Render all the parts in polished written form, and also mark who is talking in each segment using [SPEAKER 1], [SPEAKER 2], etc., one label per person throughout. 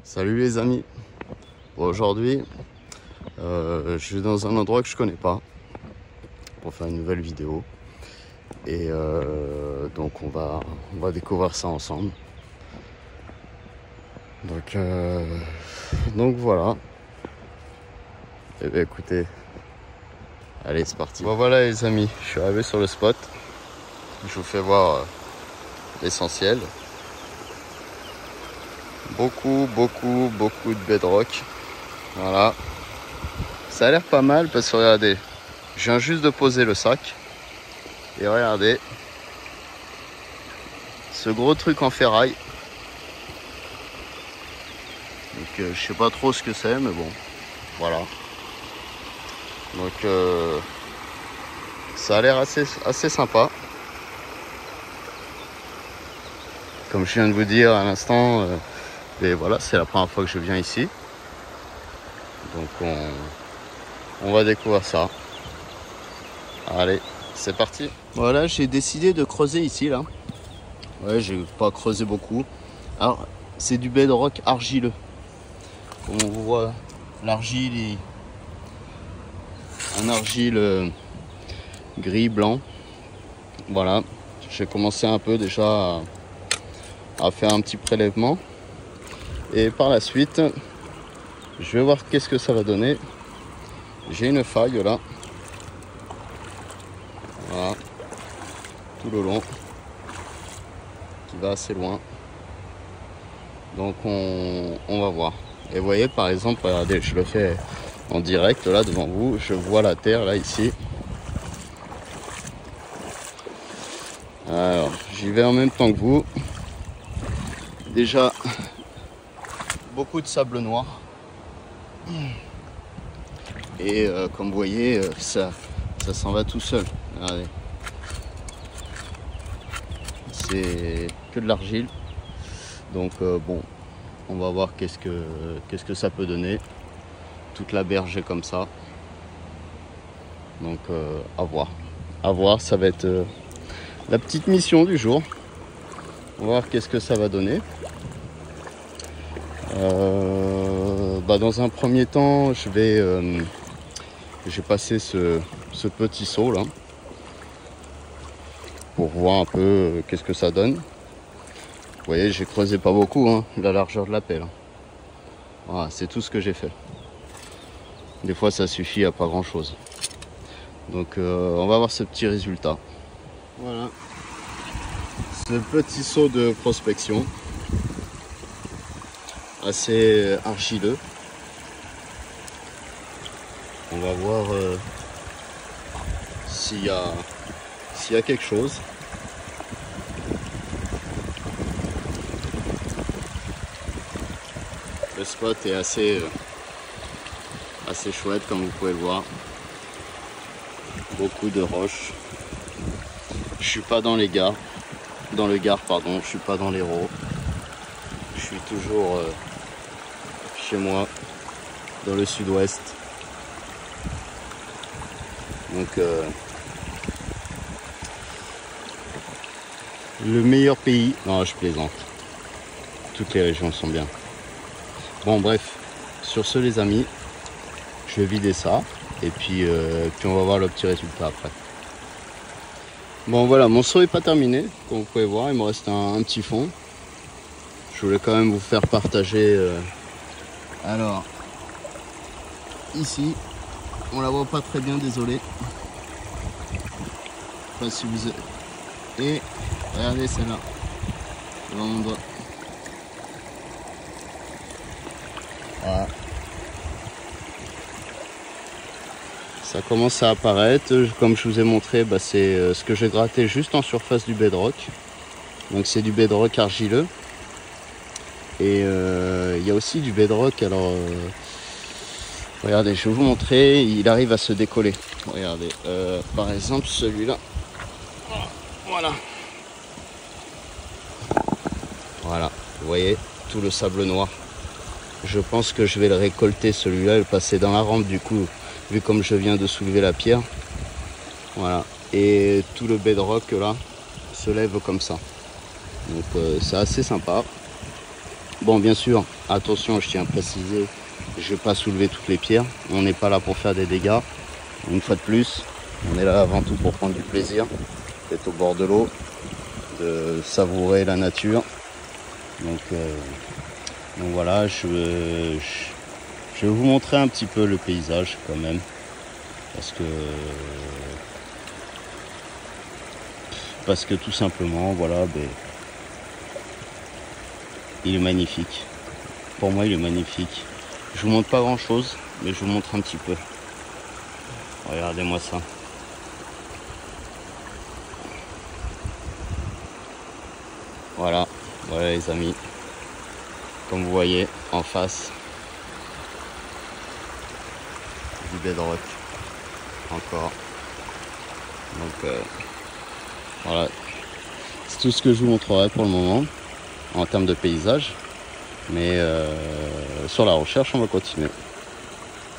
[SPEAKER 1] Salut les amis. Bon, aujourd'hui je suis dans un endroit que je connais pas pour faire une nouvelle vidéo et donc on va découvrir ça ensemble. Donc voilà. Et bien écoutez, allez c'est parti. Bon voilà les amis, je suis arrivé sur le spot. Je vous fais voir l'essentiel. Beaucoup de bedrock. Voilà. Ça a l'air pas mal parce que regardez, je viens juste de poser le sac. Et regardez. Ce gros truc en ferraille. Donc je sais pas trop ce que c'est mais bon. Voilà. Donc ça a l'air assez sympa. Comme je viens de vous dire à l'instant, et voilà, c'est la première fois que je viens ici. Donc on va découvrir ça. Allez, c'est parti. Voilà, j'ai décidé de creuser ici là. Ouais, j'ai pas creusé beaucoup. Alors, c'est du bedrock argileux. Comme on voit, l'argile est un argile gris blanc. Voilà, j'ai commencé un peu déjà à faire un petit prélèvement. Et par la suite, je vais voir qu'est-ce que ça va donner. J'ai une faille là. Voilà. Tout le long. Qui va assez loin. Donc on va voir. Et vous voyez par exemple, regardez, je le fais en direct là devant vous. Je vois la terre là ici. Alors j'y vais en même temps que vous. Déjà beaucoup de sable noir. Et comme vous voyez, ça s'en va tout seul. Regardez. C'est que de l'argile. Donc bon, on va voir qu'est-ce que ça peut donner. Toute la berge est comme ça. Donc à voir. À voir, ça va être la petite mission du jour. On va voir qu'est-ce que ça va donner. Dans un premier temps, je vais passer ce petit seau là pour voir un peu qu'est-ce que ça donne. Vous voyez, j'ai creusé pas beaucoup, hein, la largeur de la pelle. Voilà, c'est tout ce que j'ai fait. Des fois, ça suffit à pas grand-chose. Donc, on va voir ce petit résultat. Voilà, ce petit seau de prospection, assez argileux. On va voir s'il y a quelque chose. Le spot est assez chouette comme vous pouvez le voir. Beaucoup de roches. Je suis pas dans le Gard, pardon, je suis pas dans l'Hérault. Je suis toujours chez moi, dans le sud-ouest. Donc le meilleur pays, non je plaisante, toutes les régions sont bien. Bon bref, sur ce les amis, je vais vider ça et puis on va voir le petit résultat après. Bon voilà, mon seau n'est pas terminé, comme vous pouvez voir, il me reste un petit fond. Je voulais quand même vous faire partager. Alors, ici, on la voit pas très bien, désolé. Je sais pas si vous... Et regardez celle-là, devant mon doigt. Voilà. Ça commence à apparaître. Comme je vous ai montré, c'est ce que j'ai gratté juste en surface du bedrock. Donc c'est du bedrock argileux. Et il y a aussi du bedrock. Alors regardez, je vais vous montrer. Il arrive à se décoller. Regardez, par exemple celui-là. Voilà. Voilà, vous voyez tout le sable noir. Je pense que je vais le récolter celui-là et le passer dans la rampe du coup, vu comme je viens de soulever la pierre. Voilà, et tout le bedrock là se lève comme ça. Donc c'est assez sympa. Bon, bien sûr, attention, je tiens à préciser, je vais pas soulever toutes les pierres. On n'est pas là pour faire des dégâts. Une fois de plus, on est là avant tout pour prendre du plaisir, d'être au bord de l'eau, de savourer la nature. Donc voilà, je vais vous montrer un petit peu le paysage quand même, parce que tout simplement, voilà, il est magnifique. Pour moi, il est magnifique. Je vous montre pas grand chose, mais je vous montre un petit peu. Regardez-moi ça. Voilà, voilà les amis. Comme vous voyez, en face, du bedrock. Encore. Donc voilà. C'est tout ce que je vous montrerai pour le moment, en termes de paysage. Mais sur la recherche, on va continuer.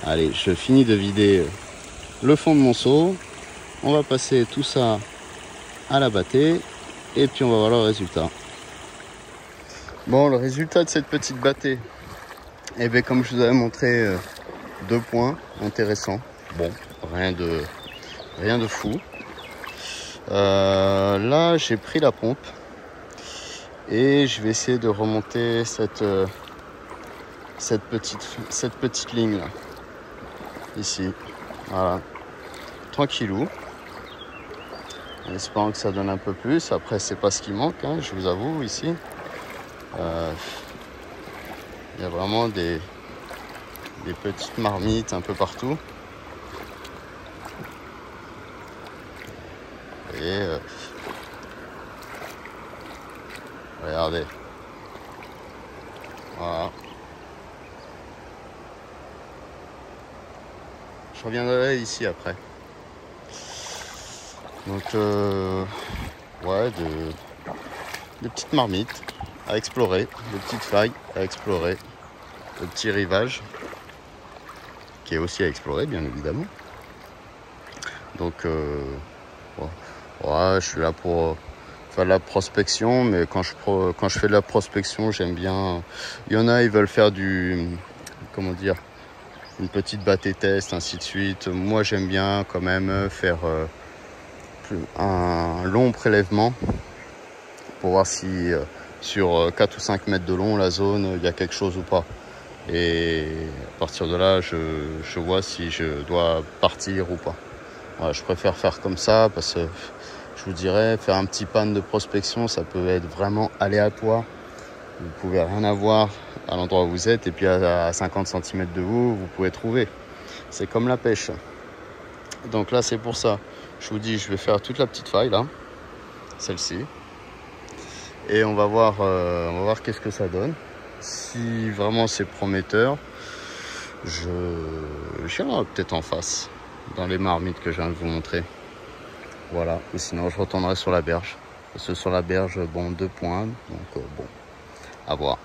[SPEAKER 1] Allez, je finis de vider le fond de mon seau. On va passer tout ça à la bâtée. Et puis on va voir le résultat. Bon, le résultat de cette petite bâtée, eh bien, comme je vous avais montré, 2 points intéressants. Bon, rien de fou. Là, j'ai pris la pompe et je vais essayer de remonter cette petite ligne là, ici. Voilà, tranquillou. En espérant que ça donne un peu plus. Après, c'est pas ce qui manque, hein, je vous avoue, ici. Il y a vraiment des petites marmites un peu partout. Et regardez. Voilà. Je reviendrai ici après. Donc ouais, des petites marmites à explorer, des petites failles à explorer, le petit rivage qui est aussi à explorer bien évidemment. Donc ouais, je suis là pour faire de la prospection, mais quand je fais de la prospection, j'aime bien. Il y en a, ils veulent faire comment dire, une petite bâtée test, ainsi de suite. Moi, j'aime bien quand même faire un long prélèvement pour voir si sur 4 ou 5 mètres de long, la zone, il y a quelque chose ou pas. Et à partir de là, je vois si je dois partir ou pas. Voilà, je préfère faire comme ça parce que je vous dirais, faire un petit pan de prospection, ça peut être vraiment aléatoire. Vous pouvez rien avoir à l'endroit où vous êtes et puis à 50 cm de vous pouvez trouver. C'est comme la pêche. Donc là, c'est pour ça. Je vous dis, je vais faire toute la petite faille là, celle-ci. Et on va voir qu'est-ce que ça donne. Si vraiment c'est prometteur, j'irai peut-être en face, dans les marmites que je viens de vous montrer. Voilà, ou sinon je retournerai sur la berge. Parce que sur la berge, bon, 2 points, donc bon, à voir.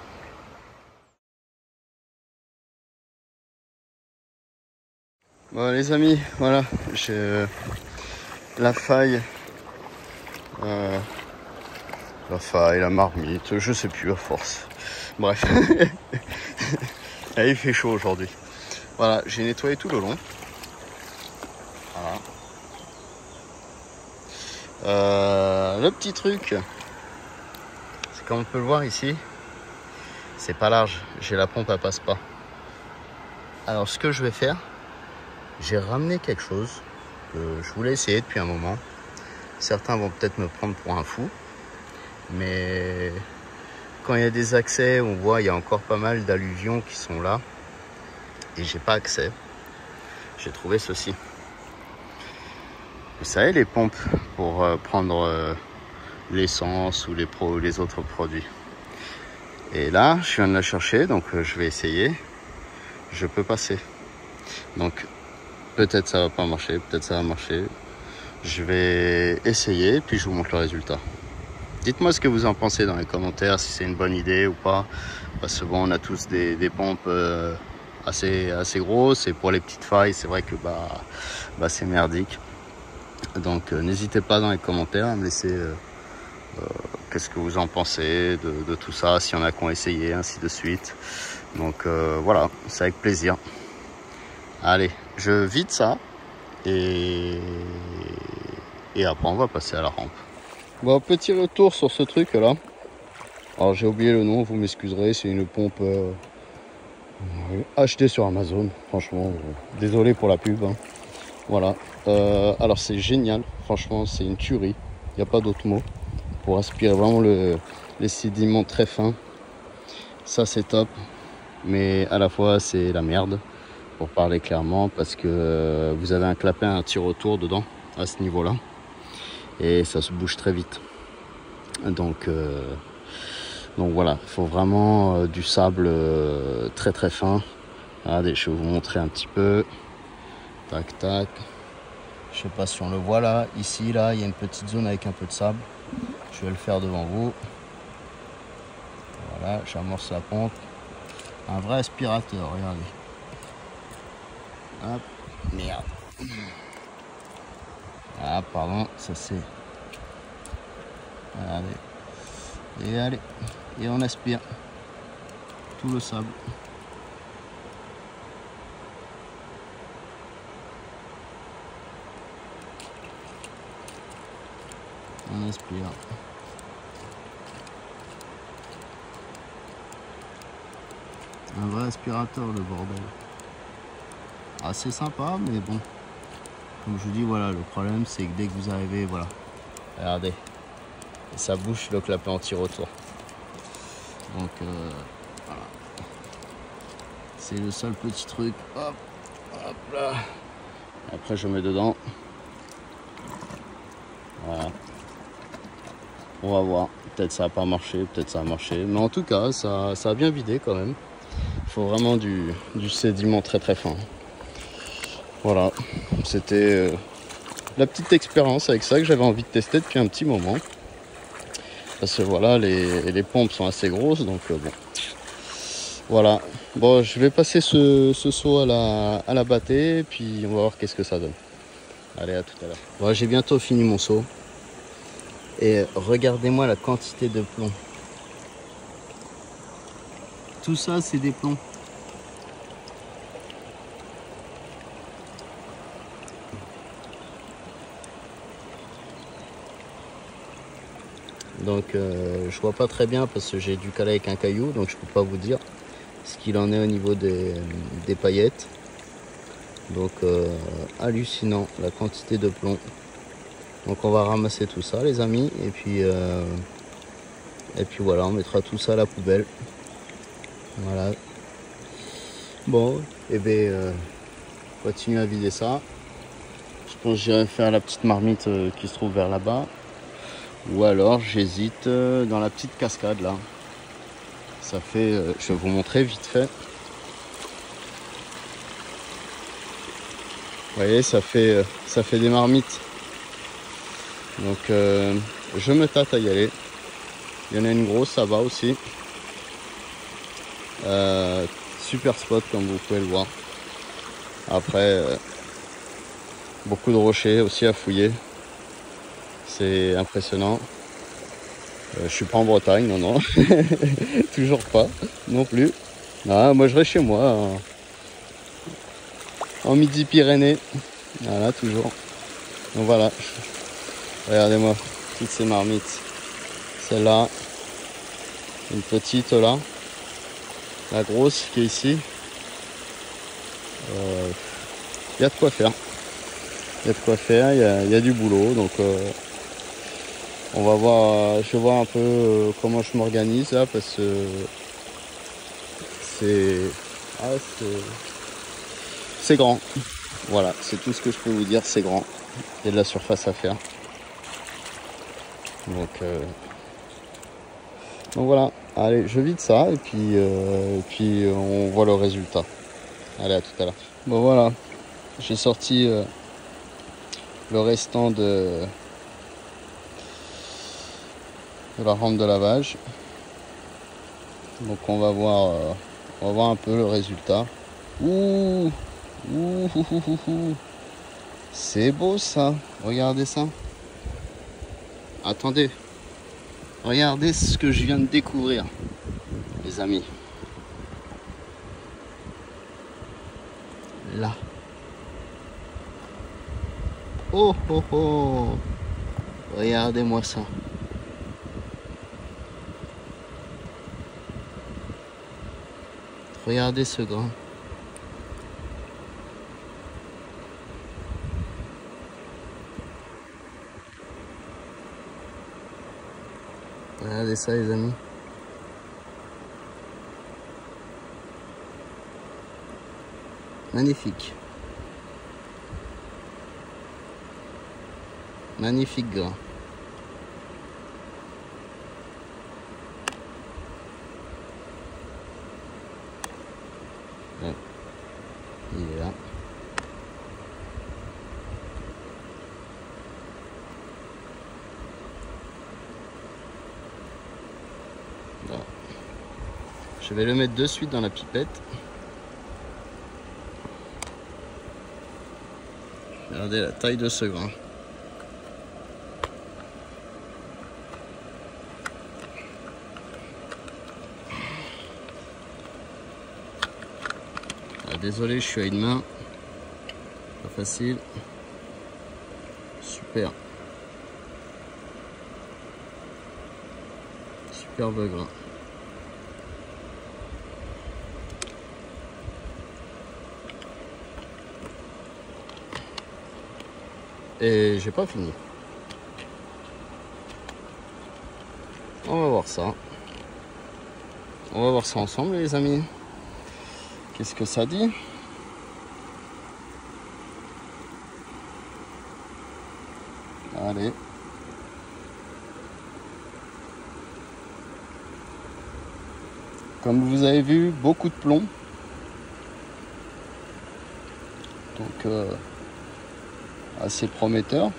[SPEAKER 1] Bon les amis, voilà, j'ai la faille, la marmite, je sais plus à force. Bref, il fait chaud aujourd'hui. Voilà, j'ai nettoyé tout le long. Voilà. Le petit truc, c'est comme on peut le voir ici, c'est pas large, j'ai la pompe, elle passe pas. Alors ce que je vais faire, j'ai ramené quelque chose que je voulais essayer depuis un moment. Certains vont peut-être me prendre pour un fou, mais quand il y a des accès, on voit il y a encore pas mal d'alluvions qui sont là et j'ai pas accès. J'ai trouvé ceci. Vous savez, les pompes pour prendre l'essence ou les autres produits. Et là, je viens de la chercher, donc je vais essayer. Je peux passer. Donc peut-être ça va pas marcher, peut-être ça va marcher. Je vais essayer, puis je vous montre le résultat. Dites-moi ce que vous en pensez dans les commentaires, si c'est une bonne idée ou pas. Parce que bon, on a tous des pompes assez grosses, et pour les petites failles, c'est vrai que c'est merdique. Donc n'hésitez pas dans les commentaires à me laisser qu'est-ce que vous en pensez de tout ça, s'il y en a qui ont essayé, ainsi de suite. Donc voilà, c'est avec plaisir. Allez, je vide ça et après on va passer à la rampe. Bon, petit retour sur ce truc là. Alors j'ai oublié le nom, vous m'excuserez, c'est une pompe achetée sur Amazon. Franchement, désolé pour la pub. Hein. Voilà. Alors c'est génial, franchement c'est une tuerie. Il n'y a pas d'autre mot. Pour aspirer vraiment les sédiments très fins. Ça c'est top. Mais à la fois c'est la merde. Pour parler clairement, parce que vous avez un clapin, un tire-retour dedans, à ce niveau-là. Et ça se bouge très vite. Donc voilà, il faut vraiment du sable très très fin. Regardez, je vais vous montrer un petit peu. Tac, tac. Je sais pas si on le voit là. Ici, là, il y a une petite zone avec un peu de sable. Je vais le faire devant vous. Voilà, j'amorce la pompe. Un vrai aspirateur, regardez. Hop, merde. Ah, pardon, ça c'est... Allez. Et allez. Et on aspire tout le sable. On aspire. Un vrai aspirateur, le bordel. Assez sympa, mais bon. Comme je vous dis, voilà, le problème c'est que dès que vous arrivez, voilà. Regardez. Et ça bouche le clapet anti-retour. Donc voilà. C'est le seul petit truc. Hop, hop là. Après je mets dedans. Voilà. On va voir. Peut-être ça n'a pas marché, peut-être ça a marché. Mais en tout cas, ça a bien vidé quand même. Il faut vraiment du sédiment très très fin. Voilà. C'était la petite expérience avec ça que j'avais envie de tester depuis un petit moment. Parce que voilà, les pompes sont assez grosses, donc bon. Voilà. Bon, je vais passer ce seau à la battée, puis on va voir qu'est-ce que ça donne. Allez, à tout à l'heure. Bon, j'ai bientôt fini mon seau. Et regardez-moi la quantité de plomb. Tout ça, c'est des plombs. Donc je vois pas très bien parce que j'ai dû caler avec un caillou, donc je peux pas vous dire ce qu'il en est au niveau des paillettes. Donc hallucinant la quantité de plomb. Donc on va ramasser tout ça les amis, et puis voilà, on mettra tout ça à la poubelle. Voilà. Bon, et bien continue à vider ça. Je pense que j'irai faire la petite marmite qui se trouve vers là-bas. Ou alors j'hésite dans la petite cascade là. Ça fait, je vais vous montrer vite fait. Vous voyez, ça fait des marmites. Donc je me tâte à y aller. Il y en a une grosse, ça va aussi. Super spot comme vous pouvez le voir. Après, beaucoup de rochers aussi à fouiller. C'est impressionnant. Je suis pas en Bretagne, non, non. Toujours pas, non plus. Non, moi je reste chez moi, en Midi-Pyrénées. Voilà, toujours. Donc voilà. Regardez-moi, toutes ces marmites. Celle-là. Une petite là. La grosse qui est ici. Il y a de quoi faire. Il y a de quoi faire, il y a du boulot. Donc on va voir, je vais voir un peu comment je m'organise là, parce que c'est grand. Voilà, c'est tout ce que je peux vous dire, c'est grand. Il y a de la surface à faire. Donc voilà, allez, je vide ça et puis on voit le résultat. Allez, à tout à l'heure. Bon voilà, j'ai sorti le restant de la rampe de lavage. Donc on va voir un peu le résultat. Ouh, c'est beau ça. Regardez ça. Attendez. Regardez ce que je viens de découvrir, les amis. Là. Oh oh oh. Regardez-moi ça. Regardez ce grain. Regardez ça, les amis. Magnifique. Magnifique grain. Ouais. Il est là. Voilà. Je vais le mettre de suite dans la pipette. Regardez la taille de ce grain. Ah, désolé, je suis à une main. Pas facile. Super. Superbe grain. Et j'ai pas fini. On va voir ça. On va voir ça ensemble, les amis. Qu'est-ce que ça dit? Allez. Comme vous avez vu, beaucoup de plomb. Donc, assez prometteur.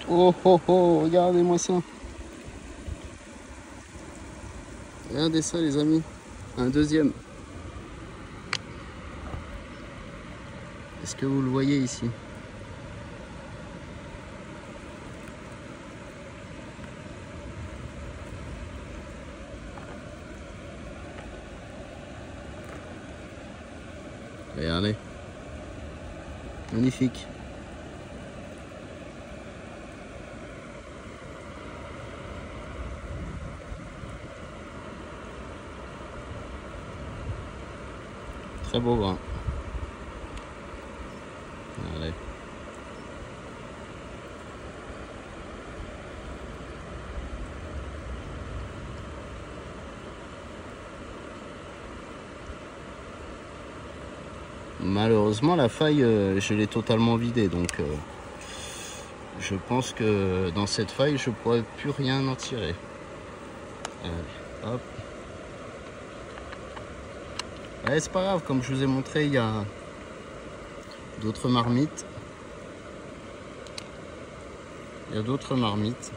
[SPEAKER 1] Oh oh oh, regardez-moi ça. Regardez ça, les amis. Un deuxième. Est-ce que vous le voyez ici? Regardez. Magnifique. Très beau grain. Allez. Malheureusement, la faille, je l'ai totalement vidée, donc je pense que dans cette faille, je pourrais plus rien en tirer. Allez, hop. Ouais, c'est pas grave, comme je vous ai montré, il y a d'autres marmites. Il y a d'autres marmites.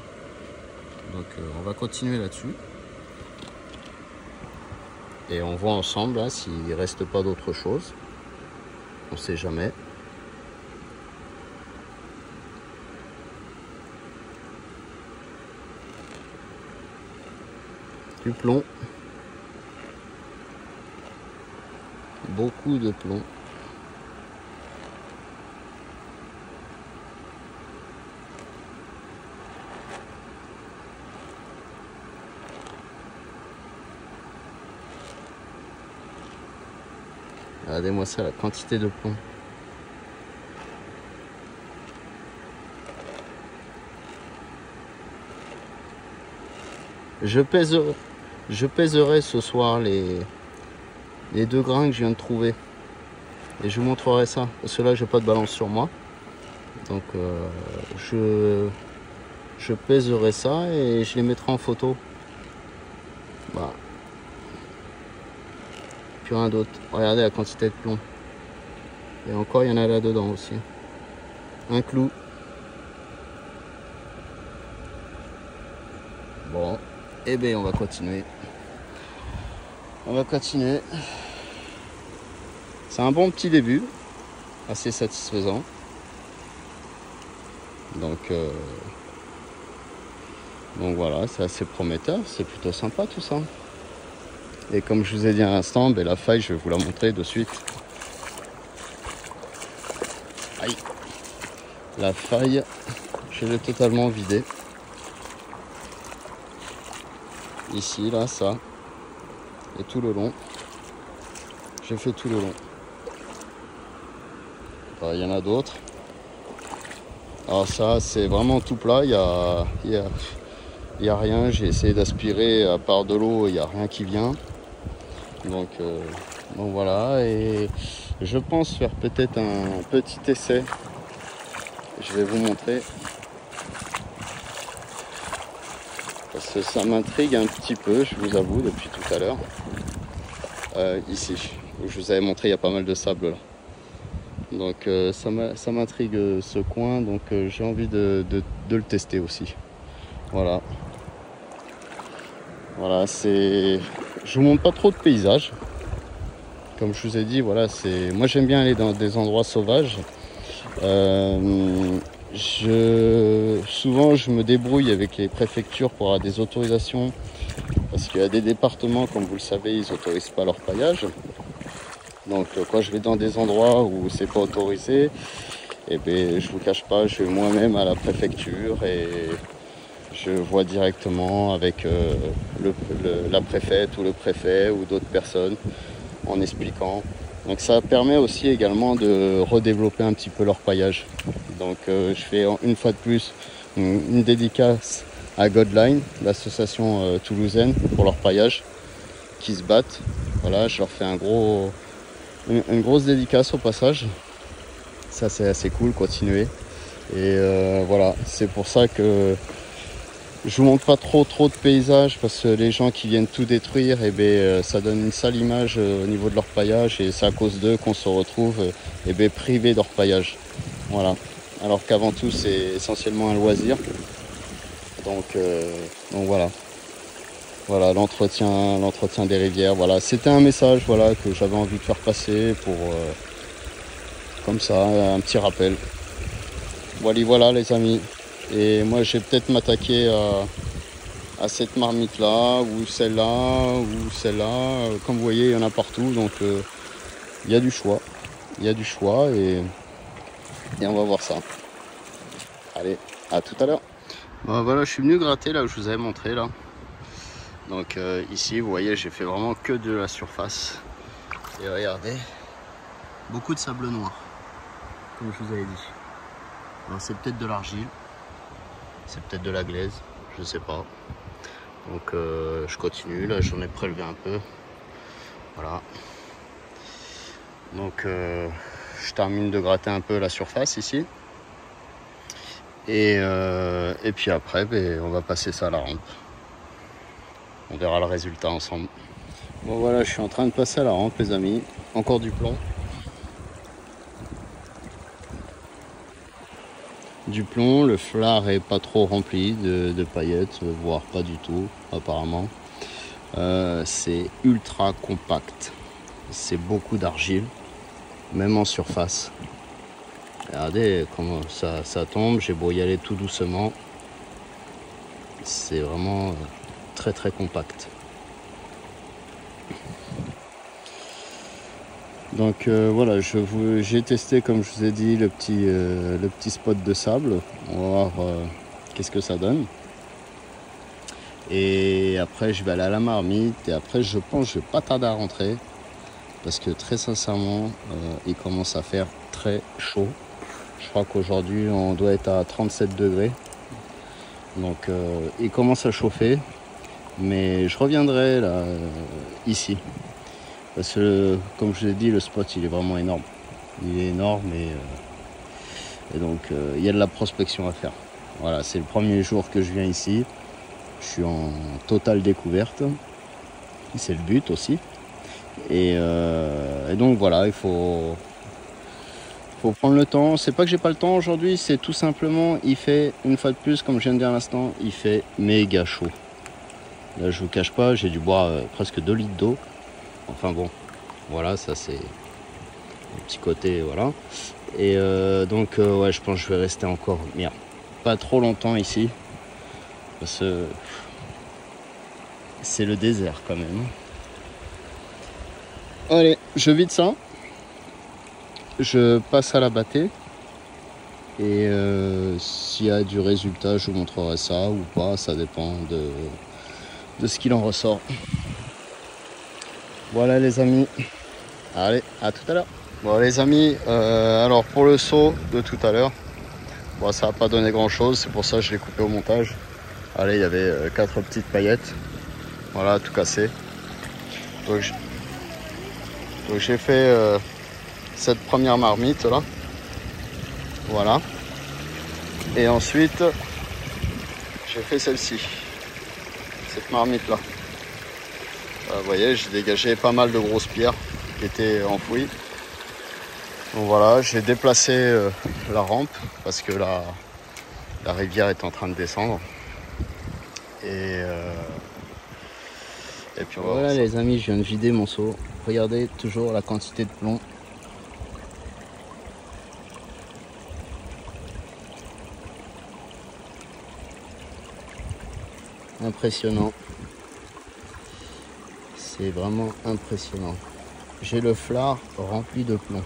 [SPEAKER 1] Donc on va continuer là-dessus. Et on voit ensemble hein, s'il ne reste pas d'autre chose. On ne sait jamais. Du plomb. Beaucoup de plomb. Regardez-moi ça, la quantité de plomb. Je pèserai ce soir les 2 grains que je viens de trouver. Et je vous montrerai ça. Parce que là, j'ai pas de balance sur moi. Donc, je pèserai ça et je les mettrai en photo. Voilà. Puis rien d'autre. Regardez la quantité de plomb. Et encore, il y en a là-dedans aussi. Un clou. Bon. Eh bien, on va continuer. On va continuer. C'est un bon petit début. Assez satisfaisant. Donc voilà, c'est assez prometteur. C'est plutôt sympa tout ça. Et comme je vous ai dit à l'instant, la faille, je vais vous la montrer de suite. Aïe. La faille, je l'ai totalement vidée. Ici, là, ça. Et tout le long. J'ai fait tout le long. Enfin, il y en a d'autres. Alors ça, c'est vraiment tout plat. Il y a rien. J'ai essayé d'aspirer. À part de l'eau, il n'y a rien qui vient. Donc voilà. Et je pense faire peut-être un petit essai. Je vais vous montrer. Parce que ça m'intrigue un petit peu, je vous avoue, depuis tout à l'heure. Ici, où je vous avais montré, il y a pas mal de sable là. Donc ça m'intrigue ce coin, donc j'ai envie de le tester aussi. Voilà. Voilà, c'est... Je vous montre pas trop de paysages. Comme je vous ai dit, voilà, c'est... Moi j'aime bien aller dans des endroits sauvages. Souvent je me débrouille avec les préfectures pour avoir des autorisations. Parce qu'il y a des départements, comme vous le savez, ils n'autorisent pas leur paillage. Donc quand je vais dans des endroits où c'est pas autorisé, eh bien, je vous cache pas, je vais moi-même à la préfecture et je vois directement avec la préfète ou le préfet ou d'autres personnes en expliquant. Donc ça permet aussi également de redévelopper un petit peu leur paillage. Donc je fais une fois de plus une dédicace à Godline, l'association toulousaine pour leur paillage, qui se battent. Voilà, je leur fais une grosse dédicace au passage. Ça c'est assez cool, continuer. Et voilà, c'est pour ça que je vous montre pas trop de paysages, parce que les gens qui viennent tout détruire, eh bien, ça donne une sale image au niveau de leur paillage, et c'est à cause d'eux qu'on se retrouve privés de leur paillage. Voilà. Alors qu'avant tout c'est essentiellement un loisir. Donc voilà. Voilà l'entretien des rivières. Voilà, c'était un message, voilà, que j'avais envie de faire passer pour comme ça, un petit rappel. Voilà les amis. Et moi je vais peut-être m'attaquer à cette marmite là, ou celle-là, ou celle-là. Comme vous voyez, il y en a partout, donc il y a du choix. Il y a du choix et on va voir ça. Allez, à tout à l'heure. Bon, voilà, je suis venu gratter là où je vous avais montré là. Donc ici, vous voyez, j'ai fait vraiment que de la surface. Et regardez, beaucoup de sable noir, comme je vous avais dit. Alors c'est peut-être de l'argile, c'est peut-être de la glaise, je sais pas. Donc je continue, là j'en ai prélevé un peu. Voilà. Donc je termine de gratter un peu la surface ici. Et puis après, on va passer ça à la rampe. On verra le résultat ensemble. Bon voilà, je suis en train de passer à la rampe les amis. Encore du plomb. Du plomb, le flard est pas trop rempli de paillettes, voire pas du tout apparemment. C'est ultra compact. C'est beaucoup d'argile, même en surface. Regardez comment ça tombe, j'ai beau y aller tout doucement. C'est vraiment très compact. Donc voilà, j'ai testé, comme je vous ai dit, le petit spot de sable. On va voir qu'est-ce que ça donne. Et après je vais aller à la marmite, et après je pense que je vais pas tarder à rentrer, parce que très sincèrement il commence à faire très chaud. Je crois qu'aujourd'hui on doit être à 37 degrés. Donc il commence à chauffer. Mais je reviendrai là, ici. Parce que, comme je l'ai dit, le spot il est vraiment énorme. Il est énorme et donc il y a de la prospection à faire. Voilà, c'est le premier jour que je viens ici. Je suis en totale découverte. C'est le but aussi. Et donc voilà, il faut prendre le temps. C'est pas que j'ai pas le temps aujourd'hui, c'est tout simplement, il fait, une fois de plus, comme je viens de dire à l'instant, il fait méga chaud. Là, je vous cache pas, j'ai dû boire presque 2 litres d'eau. Enfin bon, voilà, ça c'est un petit côté, voilà. Et donc, ouais, je pense que je vais rester encore, pas trop longtemps ici. Parce que c'est le désert quand même. Allez, je vide ça. Je passe à la bâtée. Et s'il y a du résultat, je vous montrerai ça ou pas. Ça dépend de ce qu'il en ressort. Voilà les amis. Allez, à tout à l'heure. Bon les amis, alors pour le saut de tout à l'heure, bon, ça n'a pas donné grand chose. C'est pour ça que je l'ai coupé au montage. Allez, il y avait 4 petites paillettes. Voilà, tout cassé. Donc j'ai fait cette première marmite là. Voilà. Et ensuite, j'ai fait celle-ci. Cette marmite là. Vous voyez, j'ai dégagé pas mal de grosses pierres qui étaient enfouies. Donc voilà, j'ai déplacé la rampe parce que la rivière est en train de descendre. Et puis voilà les amis, je viens de vider mon seau. Regardez toujours la quantité de plomb. Impressionnant. C'est vraiment impressionnant. J'ai le flard rempli de plomb.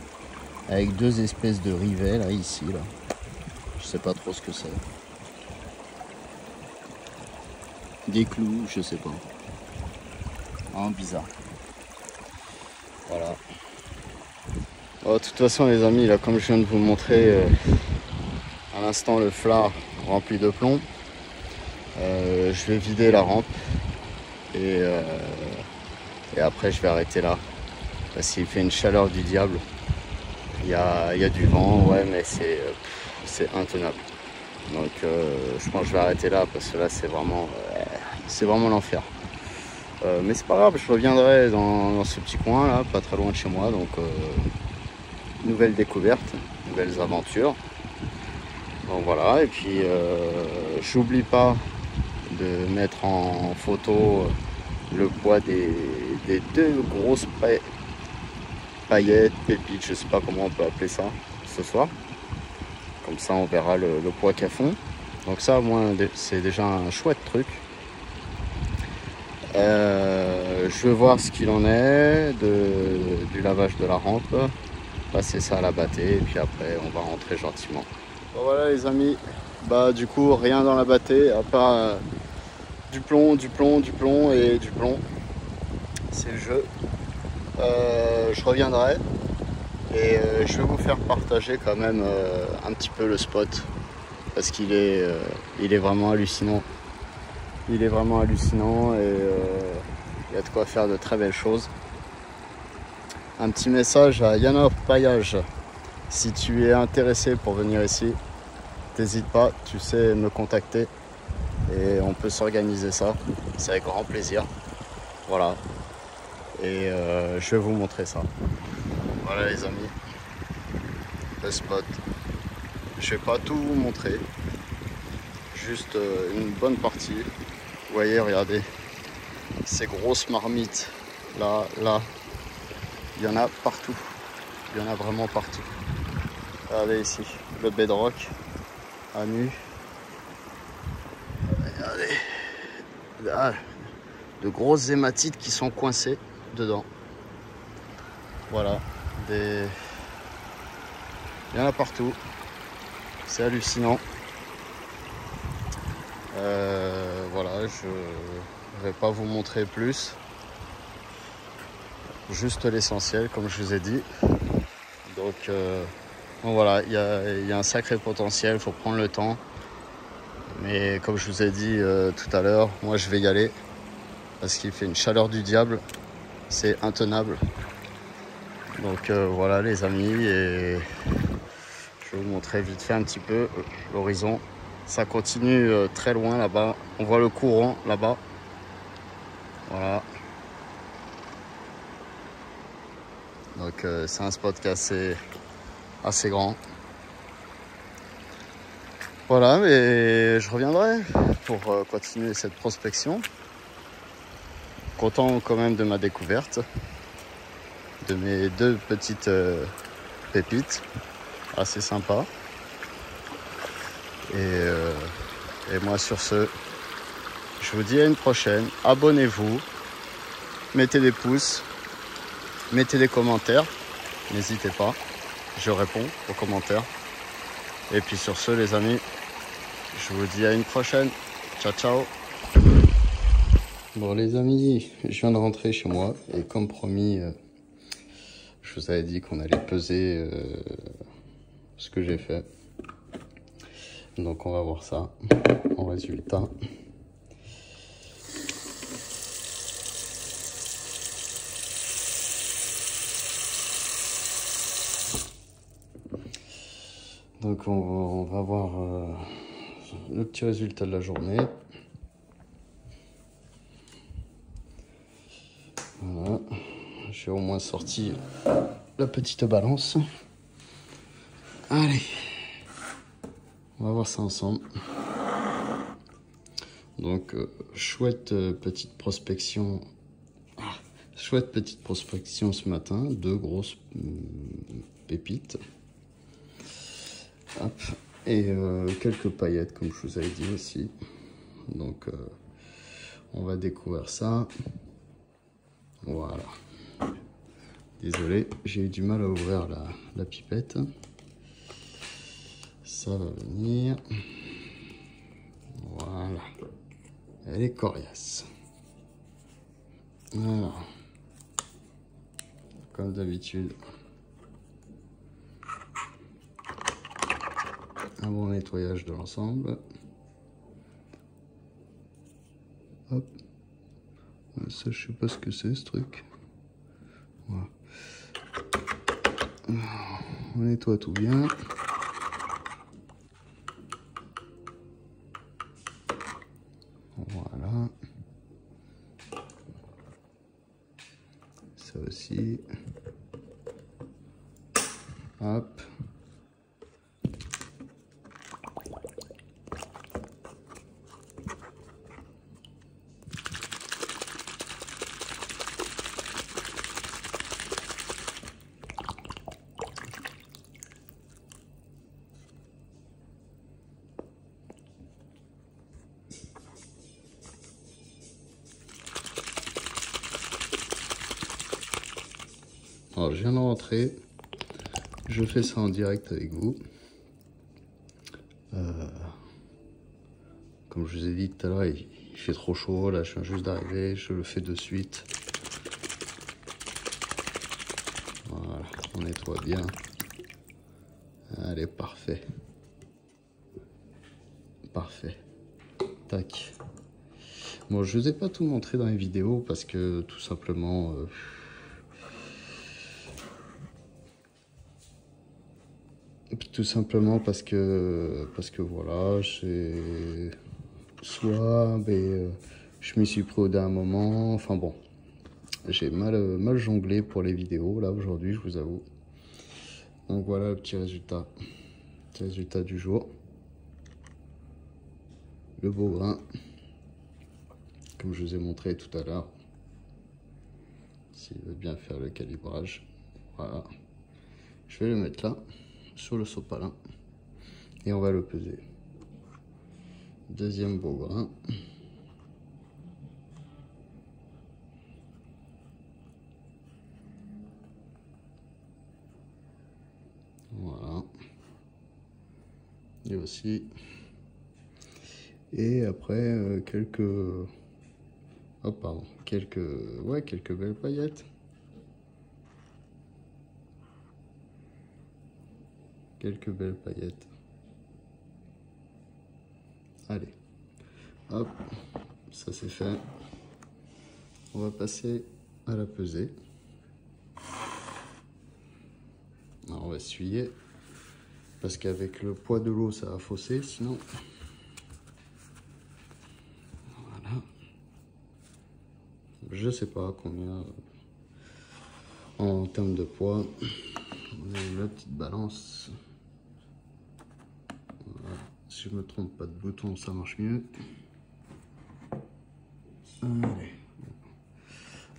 [SPEAKER 1] Avec 2 espèces de rivets là, ici, là. Je sais pas trop ce que c'est. Des clous, je sais pas. Ah, bizarre. Voilà. Oh, de toute façon les amis, là comme je viens de vous montrer à l'instant le flard rempli de plomb, je vais vider la rampe et après je vais arrêter là. Parce qu'il fait une chaleur du diable. Il y a du vent, ouais, mais c'est intenable. Donc je pense que je vais arrêter là parce que là c'est vraiment l'enfer. Mais c'est pas grave, je reviendrai dans ce petit coin là, pas très loin de chez moi. Donc nouvelles découvertes, nouvelles aventures. Donc voilà, et puis j'oublie pas de mettre en photo le poids des 2 grosses paillettes, pépites, je sais pas comment on peut appeler ça ce soir. Comme ça on verra le poids qu'elles font. Donc ça au moins c'est déjà un chouette truc. Je vais voir ce qu'il en est du lavage de la rampe, passer ça à la bâtée et puis après on va rentrer gentiment. Bon, voilà les amis, bah du coup rien dans la bâtée à part du plomb et du plomb. C'est le jeu. Je reviendrai et je vais vous faire partager quand même un petit peu le spot parce qu'il est vraiment hallucinant. Il est vraiment hallucinant et il y a de quoi faire de très belles choses. Un petit message à Yana Paillage. Si tu es intéressé pour venir ici, n'hésite pas, tu sais me contacter et on peut s'organiser ça. C'est avec grand plaisir. Voilà. Et je vais vous montrer ça. Voilà les amis. Le spot. Je vais pas tout vous montrer. Juste une bonne partie. Vous voyez, regardez. Ces grosses marmites. Là. Il y en a partout. Il y en a vraiment partout. Regardez ici. Le bedrock. À nu. Regardez. Là, de grosses hématites qui sont coincées dedans. Voilà. Il y en a partout. C'est hallucinant. Voilà, je vais pas vous montrer plus. Juste l'essentiel, comme je vous ai dit. Donc voilà, il y a un sacré potentiel, il faut prendre le temps. Mais comme je vous ai dit tout à l'heure, moi je vais y aller. parce qu'il fait une chaleur du diable, c'est intenable. Donc voilà les amis, et je vais vous montrer vite fait un petit peu l'horizon. Ça continue très loin là-bas, on voit le courant là-bas, voilà. Donc c'est un spot qui est assez grand. Voilà, mais je reviendrai pour continuer cette prospection. Content quand même de ma découverte, de mes 2 petites pépites, assez sympa. Et moi sur ce, je vous dis à une prochaine. Abonnez-vous, mettez des pouces, mettez des commentaires, n'hésitez pas, je réponds aux commentaires. Et puis sur ce les amis, je vous dis à une prochaine. Ciao ciao. Bon les amis, je viens de rentrer chez moi et comme promis, je vous avais dit qu'on allait peser ce que j'ai fait. Donc on va voir ça en résultat. Donc on va voir le petit résultat de la journée. Voilà, j'ai au moins sorti la petite balance. Allez, on va voir ça ensemble. Donc chouette petite prospection. Chouette petite prospection ce matin, 2 grosses pépites. Hop. Et quelques paillettes comme je vous avais dit aussi. Donc on va découvrir ça. Voilà. Désolé, j'ai eu du mal à ouvrir la pipette. Ça va venir. Voilà. Elle est coriace. Voilà. Comme d'habitude. Un bon nettoyage de l'ensemble. Hop. Ça, je sais pas ce que c'est ce truc. Voilà. On nettoie tout bien. Voilà. Ça aussi. Hop. Alors, je viens de rentrer. Je fais ça en direct avec vous. Comme je vous ai dit tout à l'heure, il fait trop chaud. Là, je viens juste d'arriver. Je le fais de suite. Voilà, on nettoie bien. Allez, parfait. Parfait. Tac. Bon, je ne vous ai pas tout montré dans les vidéos parce que tout simplement... parce que voilà, j'ai soit je m'y suis pris au dernier moment, enfin bon, j'ai mal jonglé pour les vidéos là aujourd'hui, je vous avoue. Donc voilà le petit résultat du jour. Le beau grain, comme je vous ai montré tout à l'heure, s'il veut bien faire le calibrage. Voilà, je vais le mettre là sur le sopalin et on va le peser. Deuxième beau grain. Voilà. Et aussi. Et après quelques belles paillettes. Quelques belles paillettes. Allez. Hop, ça c'est fait. On va passer à la pesée. Alors, on va essuyer parce qu'avec le poids de l'eau ça va fausser sinon. Voilà. Je sais pas combien en termes de poids. On a la petite balance. Voilà. Si je me trompe pas de bouton ça marche mieux. Allez.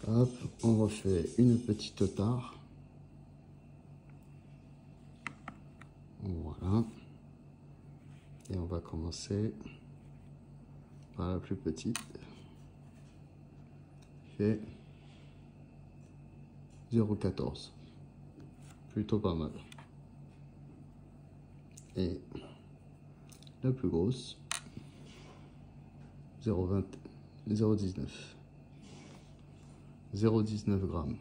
[SPEAKER 1] Hop, on refait une petite tare. Voilà. Et on va commencer par la plus petite. Fait 0,14. Plutôt pas mal. Et la plus grosse, 0,20, 0,19. 0,19 grammes.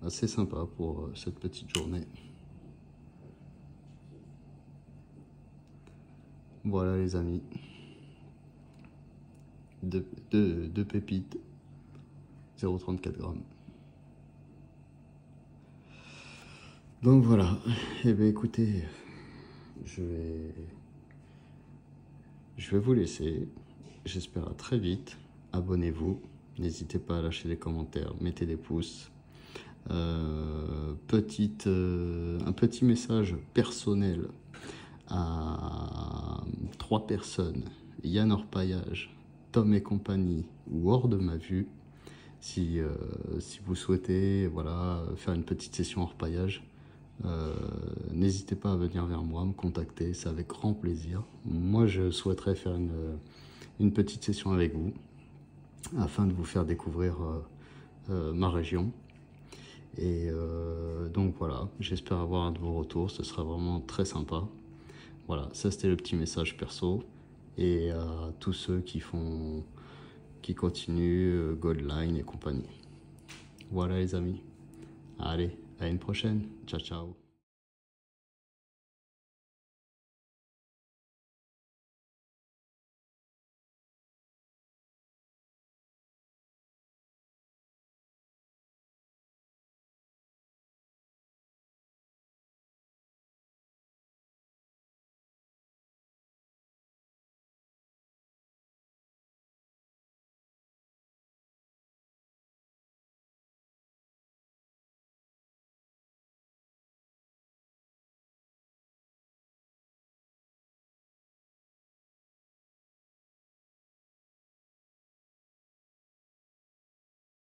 [SPEAKER 1] Assez sympa pour cette petite journée. Voilà les amis, deux pépites, 0,34 grammes. Donc voilà, et bien écoutez, je vais vous laisser, j'espère à très vite, abonnez-vous, n'hésitez pas à lâcher des commentaires, mettez des pouces. Un petit message personnel à 3 personnes, Yann Orpaillage, Tom et compagnie ou hors de ma vue, si vous souhaitez voilà, faire une petite session orpaillage, n'hésitez pas à venir vers moi, me contacter, c'est avec grand plaisir. Moi je souhaiterais faire une petite session avec vous afin de vous faire découvrir ma région. Et donc voilà, j'espère avoir un de vos retours, ce sera vraiment très sympa. Voilà, ça c'était le petit message perso. Et à tous ceux qui continuent, Goldline et compagnie. Voilà les amis. Allez, à une prochaine. Ciao, ciao.